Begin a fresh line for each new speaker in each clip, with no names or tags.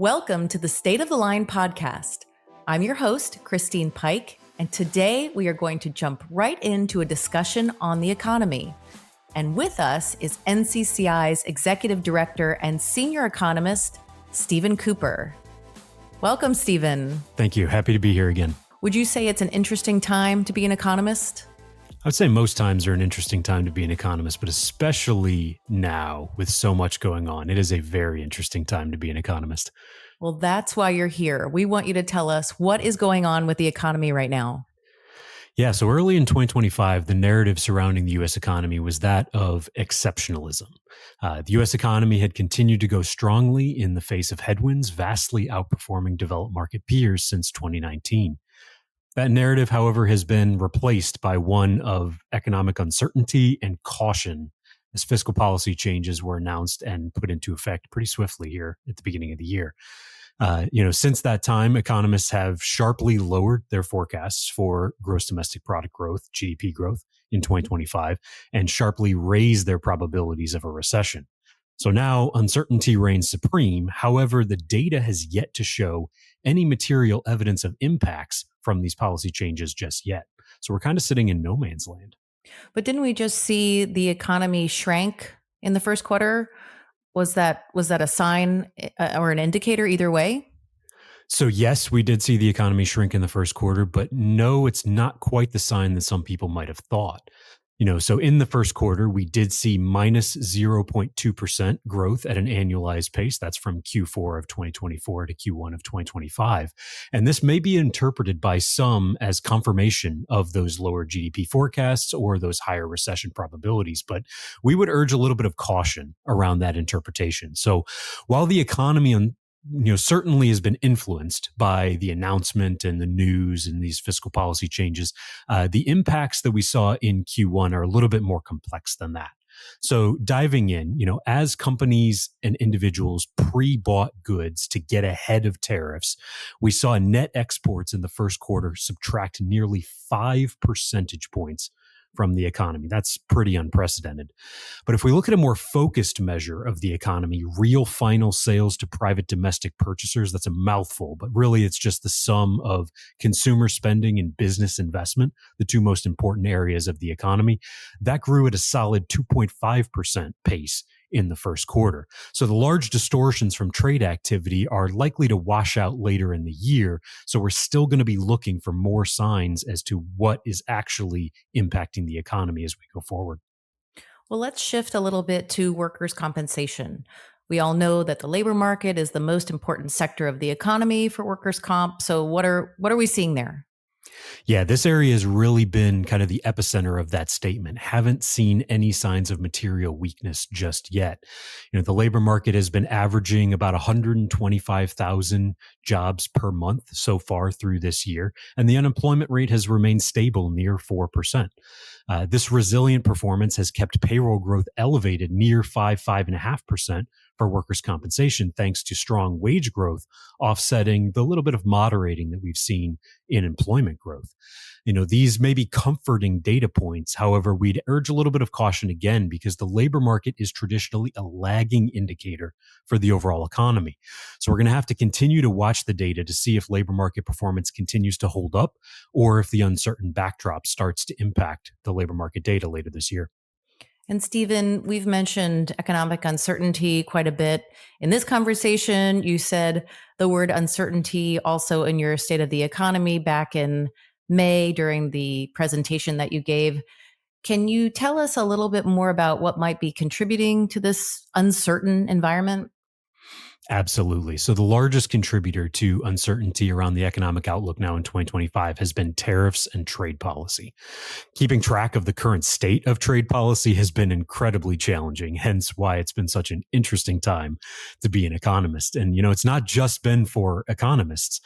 Welcome to the State of the Line podcast. I'm your host, Christine Pike, and today we are going to jump right into a discussion on the economy. And with us is NCCI's Executive Director and Senior Economist, Stephen Cooper. Welcome, Stephen.
Thank you. Happy to be here again.
Would you say it's an interesting time to be an economist?
I would say most times are an interesting time to be an economist, but especially now with so much going on, it is a very interesting time to be an economist.
Well, that's why you're here. We want you to tell us what is going on with the economy right now.
Yeah, so early in 2025, the narrative surrounding the U.S. economy was that of exceptionalism. The U.S. economy had continued to go strongly in the face of headwinds, vastly outperforming developed market peers since 2019. That narrative, however, has been replaced by one of economic uncertainty and caution as fiscal policy changes were announced and put into effect pretty swiftly here at the beginning of the year. Since that time, economists have sharply lowered their forecasts for gross domestic product growth, GDP growth in 2025, and sharply raised their probabilities of a recession. So now uncertainty reigns supreme. However, the data has yet to show any material evidence of impacts from these policy changes just yet. So we're kind of sitting in no man's land.
But didn't we just see the economy shrank in the first quarter? Was that a sign or an indicator either way?
So yes, we did see the economy shrink in the first quarter, but no, it's not quite the sign that some people might have thought. So in the first quarter, we did see minus 0.2% growth at an annualized pace. That's from Q4 of 2024 to Q1 of 2025. And this may be interpreted by some as confirmation of those lower GDP forecasts or those higher recession probabilities. But we would urge a little bit of caution around that interpretation. So while the economy certainly has been influenced by the announcement and the news and these fiscal policy changes, the impacts that we saw in Q1 are a little bit more complex than that. So diving in, as companies and individuals pre-bought goods to get ahead of tariffs, we saw net exports in the first quarter subtract nearly 5 percentage points from the economy. That's pretty unprecedented. But if we look at a more focused measure of the economy, real final sales to private domestic purchasers, that's a mouthful, but really it's just the sum of consumer spending and business investment, the two most important areas of the economy, that grew at a solid 2.5% pace in the first quarter. So the large distortions from trade activity are likely to wash out later in the year. So we're still going to be looking for more signs as to what is actually impacting the economy as we go forward.
Well, let's shift a little bit to workers' compensation. We all know that the labor market is the most important sector of the economy for workers' comp. So what are we seeing there?
Yeah, this area has really been kind of the epicenter of that statement. Haven't seen any signs of material weakness just yet. The labor market has been averaging about 125,000 jobs per month so far through this year, and the unemployment rate has remained stable near 4%. This resilient performance has kept payroll growth elevated near 5.5% for workers' compensation, thanks to strong wage growth, offsetting the little bit of moderating that we've seen in employment growth. These may be comforting data points. However, we'd urge a little bit of caution again, because the labor market is traditionally a lagging indicator for the overall economy. So we're going to have to continue to watch the data to see if labor market performance continues to hold up or if the uncertain backdrop starts to impact the labor market data later this year.
And Stephen, we've mentioned economic uncertainty quite a bit. In this conversation, you said the word uncertainty also in your State of the Economy back in May during the presentation that you gave. Can you tell us a little bit more about what might be contributing to this uncertain environment?
Absolutely. So the largest contributor to uncertainty around the economic outlook now in 2025 has been tariffs and trade policy. Keeping track of the current state of trade policy has been incredibly challenging, hence why it's been such an interesting time to be an economist. And, it's not just been for economists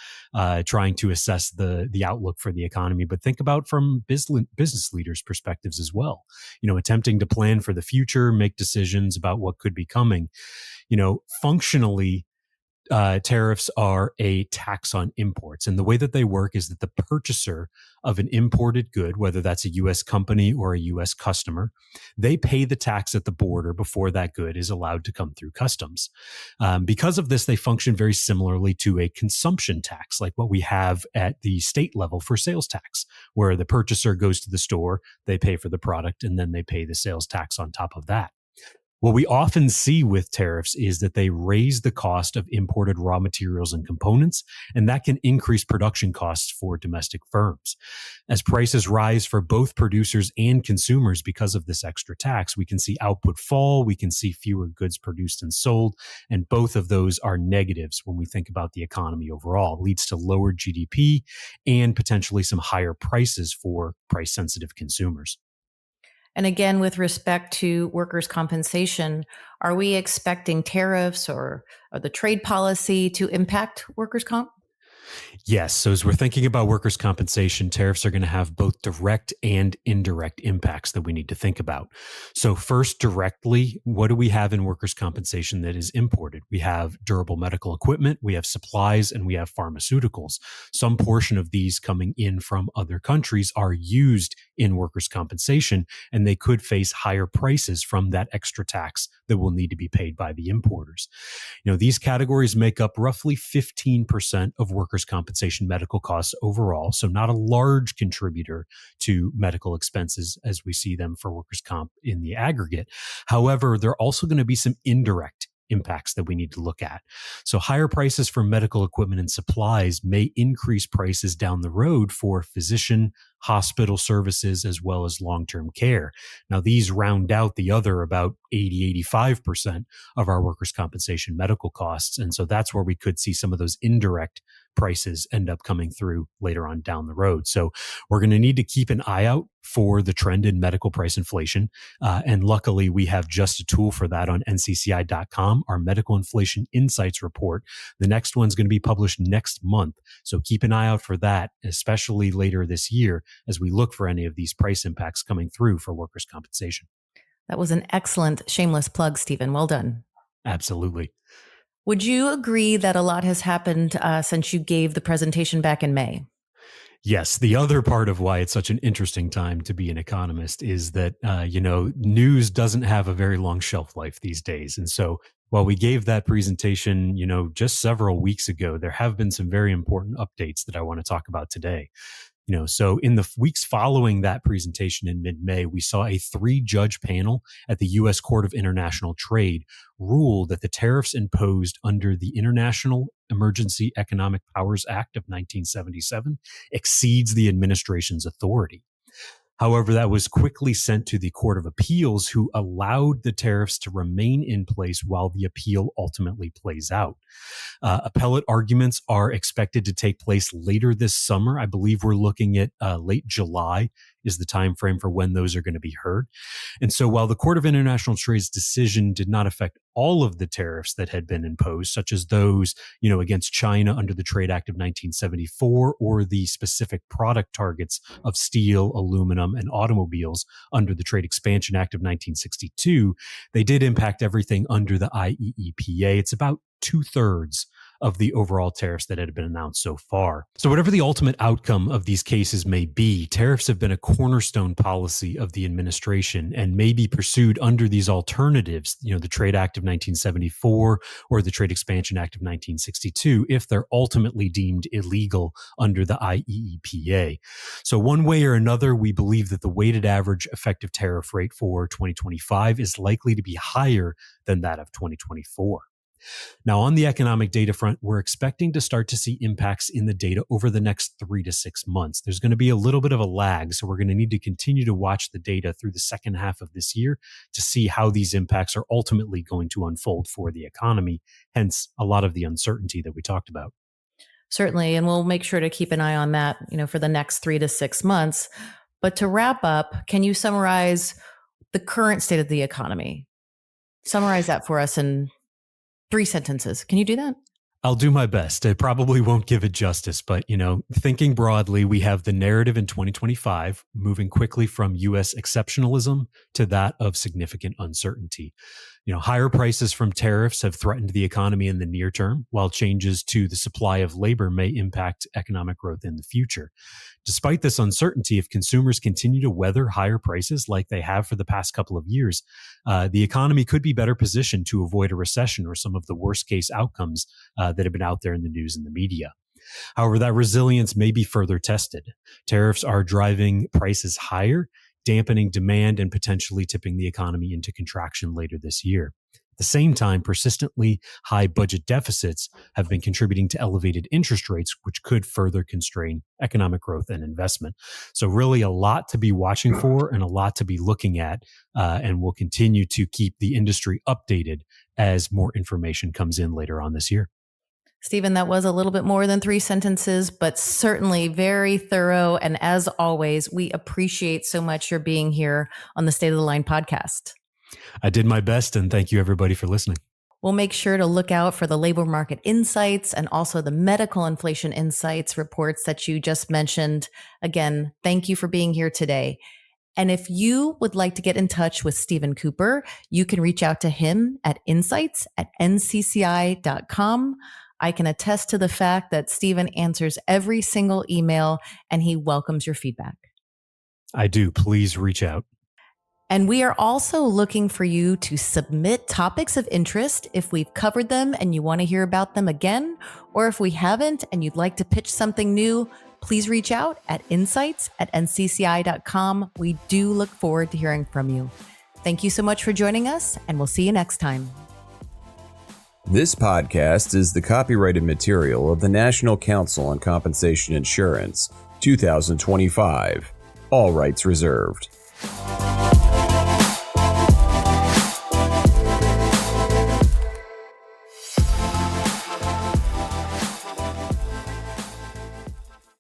trying to assess the outlook for the economy, but think about from business leaders' perspectives as well. Attempting to plan for the future, make decisions about what could be coming. Functionally, tariffs are a tax on imports. And the way that they work is that the purchaser of an imported good, whether that's a U.S. company or a U.S. customer, they pay the tax at the border before that good is allowed to come through customs. Because of this, they function very similarly to a consumption tax, like what we have at the state level for sales tax, where the purchaser goes to the store, they pay for the product, and then they pay the sales tax on top of that. What we often see with tariffs is that they raise the cost of imported raw materials and components, and that can increase production costs for domestic firms. As prices rise for both producers and consumers because of this extra tax, we can see output fall, we can see fewer goods produced and sold, and both of those are negatives when we think about the economy overall. It leads to lower GDP and potentially some higher prices for price-sensitive consumers.
And again, with respect to workers' compensation, are we expecting tariffs or the trade policy to impact workers' comp?
Yes. So as we're thinking about workers' compensation, tariffs are going to have both direct and indirect impacts that we need to think about. So first, directly, what do we have in workers' compensation that is imported? We have durable medical equipment, we have supplies, and we have pharmaceuticals. Some portion of these coming in from other countries are used in workers' compensation, and they could face higher prices from that extra tax that will need to be paid by the importers. These categories make up roughly 15% of workers' compensation medical costs overall, so not a large contributor to medical expenses as we see them for workers' comp in the aggregate. However, there are also going to be some indirect impacts that we need to look at. So higher prices for medical equipment and supplies may increase prices down the road for physician, hospital services, as well as long-term care. Now, these round out the other about 85% of our workers' compensation medical costs. And so that's where we could see some of those indirect prices end up coming through later on down the road. So we're going to need to keep an eye out for the trend in medical price inflation. And luckily, we have just a tool for that on NCCI.com, our Medical Inflation Insights report. The next one's going to be published next month. So keep an eye out for that, especially later this year, as we look for any of these price impacts coming through for workers' compensation.
That was an excellent shameless plug, Stephen. Well done.
Absolutely.
Would you agree that a lot has happened since you gave the presentation back in May?
Yes. The other part of why it's such an interesting time to be an economist is that, news doesn't have a very long shelf life these days. And so while we gave that presentation, just several weeks ago, there have been some very important updates that I want to talk about today. So in the weeks following that presentation in mid-May, we saw a 3-judge panel at the U.S. Court of International Trade rule that the tariffs imposed under the International Emergency Economic Powers Act of 1977 exceeds the administration's authority. However, that was quickly sent to the Court of Appeals, who allowed the tariffs to remain in place while the appeal ultimately plays out. Appellate arguments are expected to take place later this summer. I believe we're looking at late July is the time frame for when those are going to be heard. And so while the Court of International Trade's decision did not affect all of the tariffs that had been imposed, such as those, against China under the Trade Act of 1974, or the specific product targets of steel, aluminum, and automobiles under the Trade Expansion Act of 1962, they did impact everything under the IEEPA. It's about 2/3 of the overall tariffs that had been announced so far. So whatever the ultimate outcome of these cases may be, tariffs have been a cornerstone policy of the administration and may be pursued under these alternatives, the Trade Act of 1974 or the Trade Expansion Act of 1962, if they're ultimately deemed illegal under the IEEPA. So one way or another, we believe that the weighted average effective tariff rate for 2025 is likely to be higher than that of 2024. Now, on the economic data front, we're expecting to start to see impacts in the data over the next 3 to 6 months. There's going to be a little bit of a lag, so we're going to need to continue to watch the data through the second half of this year to see how these impacts are ultimately going to unfold for the economy, hence a lot of the uncertainty that we talked about.
Certainly, and we'll make sure to keep an eye on that, for the next 3 to 6 months. But to wrap up, can you summarize the current state of the economy? Summarize that for us in 3 sentences. Can you do that?
I'll do my best. I probably won't give it justice, but, thinking broadly, we have the narrative in 2025 moving quickly from U.S. exceptionalism to that of significant uncertainty. Higher prices from tariffs have threatened the economy in the near term, while changes to the supply of labor may impact economic growth in the future. Despite this uncertainty, if consumers continue to weather higher prices like they have for the past couple of years, the economy could be better positioned to avoid a recession or some of the worst case outcomes that have been out there in the news and the media. However, that resilience may be further tested. Tariffs are driving prices higher, dampening demand and potentially tipping the economy into contraction later this year. At the same time, persistently high budget deficits have been contributing to elevated interest rates, which could further constrain economic growth and investment. So really a lot to be watching for and a lot to be looking at, and we'll continue to keep the industry updated as more information comes in later on this year.
Stephen, that was a little bit more than 3 sentences, but certainly very thorough. And as always, we appreciate so much your being here on the State of the Line podcast.
I did my best, and thank you everybody for listening.
We'll make sure to look out for the labor market insights and also the medical inflation insights reports that you just mentioned. Again, thank you for being here today. And if you would like to get in touch with Stephen Cooper, you can reach out to him at insights@ncci.com. I can attest to the fact that Stephen answers every single email and he welcomes your feedback.
I do. Please reach out.
And we are also looking for you to submit topics of interest if we've covered them and you want to hear about them again, or if we haven't and you'd like to pitch something new, please reach out at insights@ncci.com. We do look forward to hearing from you. Thank you so much for joining us, and we'll see you next time.
This podcast is the copyrighted material of the National Council on Compensation Insurance, 2025. All rights reserved.